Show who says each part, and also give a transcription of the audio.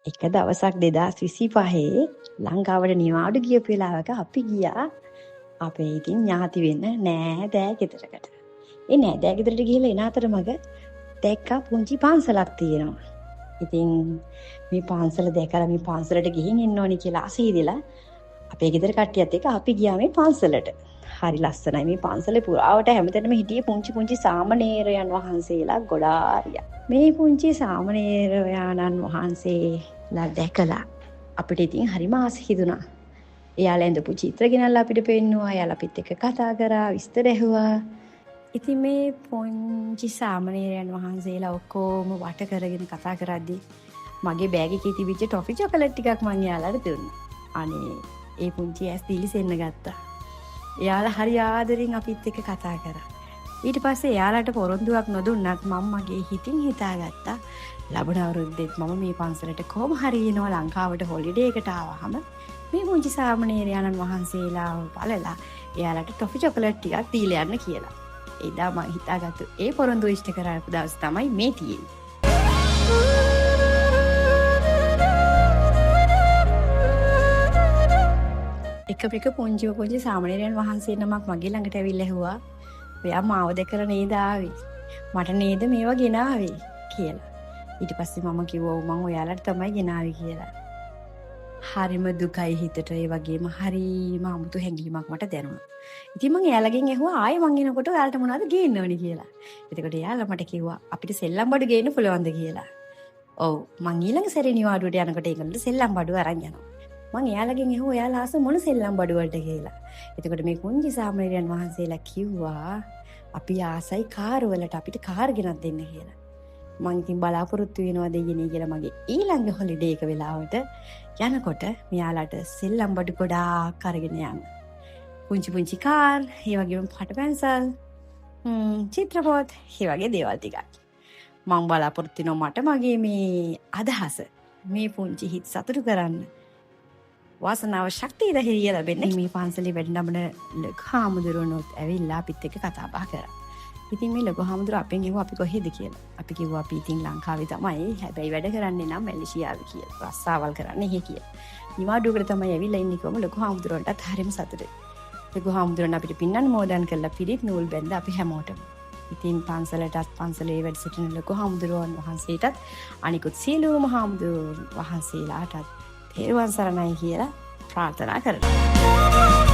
Speaker 1: එක දවසක් 2025 ලංකාවට නිවාඩු ගියපු වෙලාවක අපි ගියා අපේ ඉතින් ඥාති වෙන්න නෑදෑ ගෙදරකට. ඒ නෑදෑ ගෙදරට ගිහලා එන අතරමඟ දැක්කා පුංචි පන්සලක් තියෙනවා. ඉතින් මේ පන්සල දැකලා මේ පන්සලට ගිහින් එන්න ඕනි කියලා අසීදෙලා අපේ ගෙදර කට්ටියත් එක්ක අපි ගියා මේ පන්සලට. හරි ලස්සනයි මේ පන්සලේ පුරාවට හැමතැනම හිටියේ පුංචි සාමණේරයන් වහන්සේලා ගොඩාක්. මේ පුංචි සාමණේරයන්න් වහන්සේලා දැකලා අපිට ඉතින් හරිම ආස හිතුණා. එයාලා ඇඳපු චිත්‍ර ගෙනල්ලා අපිට පෙන්නුවා. එයාලා අපිත් එක්ක කතා කරා, විස්තර ඇහුවා. ඉතින් මේ පුංචි සාමණේරයන් වහන්සේලා ඔක්කොම වට කරගෙන කතා කරද්දී මගේ බෑග් එකේ තිබිච්ච ටොෆි චොකලට් ටිකක් මං එයාලට දුන්නා. අනේ ඒ පුංචි ඇස් දිලිසෙන්න ගත්තා. එයාලා හරි ආදරෙන් අපිත් එක්ක කතා කරා. ඊට පස්සේ එයාලට පොරොන්දුවක් නොදුන්නත් මම මගේ හිතින් හිතාගත්තා ලබන අවුරුද්දෙත් මම මේ පන්සලට කොහොම හරි එනවා ලංකාවට හොලිඩේ එකට ආවහම මේ පුංචි සාමණේරයන්න් වහන්සේලා බලලා එයාලට ටොෆි චොකලට් ටිකක් දීලා යන්න කියලා. එදා මම හිතාගත්තු ඒ පොරොන්දුව ඉෂ්ට කරපු දවස් තමයි මේ තියෙන්නේ. එක පුංචි සාමණේරයන් වහන්සේ නමක් මගේ ළඟට ඇවිල්ලා ඇහුවා ඔයා මාව දැකලා නේද ආවේ? මට නේද මේවා ගෙනාවේ කියලා. ඊට පස්සේ මම කිව්වා මම ඔයාලට තමයි ගෙනාවේ කියලා. හරිම දුකයි හිතට ඒ වගේම හරිම අමුතු හැඟීමක් මට දැනුණා. ඉතින් මම එයාලගෙන් ඇහුවා ආයේ මං එනකොට ඔයාලට මොනවද ගේන්න ඕනේ කියලා. එතකොට එයාලා මට කිව්වා අපිට සෙල්ලම් බඩු ගේන්න පුළුවන්ද කියලා. ඔව් මං ඊළඟ සැරේ නිවාඩුවට යනකොට ඒගොල්ලෝ සෙල්ලම් බඩු අරන් යනවා. මං එයාලගෙන් ඇහුවා එයාලා ආස මොන සෙල්ලම් බඩු වලට කියලා. එතකොට මේ කුංජි සාමණේරයන් වහන්සේලා කිව්වා අපි ආසයි කාර් වලට අපිට කාර් ගෙනත් දෙන්න කියලා. මං ඉතින් බලාපොරොත්තු වෙනවා දෙයියනේ කියලා මගේ ඊළඟ හොලිඩේ එක වෙලාවට යනකොට මෙයාලට සෙල්ලම් බඩු ගොඩාක් අරගෙන යන්න. පුංචි කාර්, ඒ වගේම පාට පැන්සල්, චිත්‍රපට, ඒ වගේ දේවල් ටිකක්. මං බලාපොරොත්තු වෙනවා මට මගේ මේ අදහස මේ පුංචි හිත් සතුටු කරන්න වාසනාව ශක්තිය දහිරිය ලැබෙන්නේ මේ පන්සලේ වැඩ නමන ලොකු හාමුදුරුවෝත් ඇවිල්ලා අපිත් එක්ක කතා බහ කරා. ඉතින් මේ ලොකු හාමුදුරුවෝ අපෙන් ඇහුවා අපි කොහෙද කියලා. අපි කිව්වා අපි ඉතින් ලංකාවේ තමයි. හැබැයි වැඩ කරන්නේ නම් මැලේසියාවේ කියලා. රස්සාවල් කරන්නේ එහෙ කියලා. නිවාඩුවකට තමයි ඇවිල්ලා ඉන්නේ කොහොම ලොකු හාමුදුරුවන්ටත් හරිම සතුටුයි. ලොකු හාමුදුරුවන් අපිට පින්නන් මෝදන් කරලා පිරිත් නූල් බැඳ අපි හැමෝටම. ඉතින් පන්සලටත් පන්සලේ වැඩ සිටින ලොකු හාමුදුරුවන් වහන්සේටත් අනිකුත් සියලුම හාමුදුරුවෝ වහන්සේලාටත් තෙරුවන් සරණයි කියලා ප්‍රාර්ථනා කරනවා.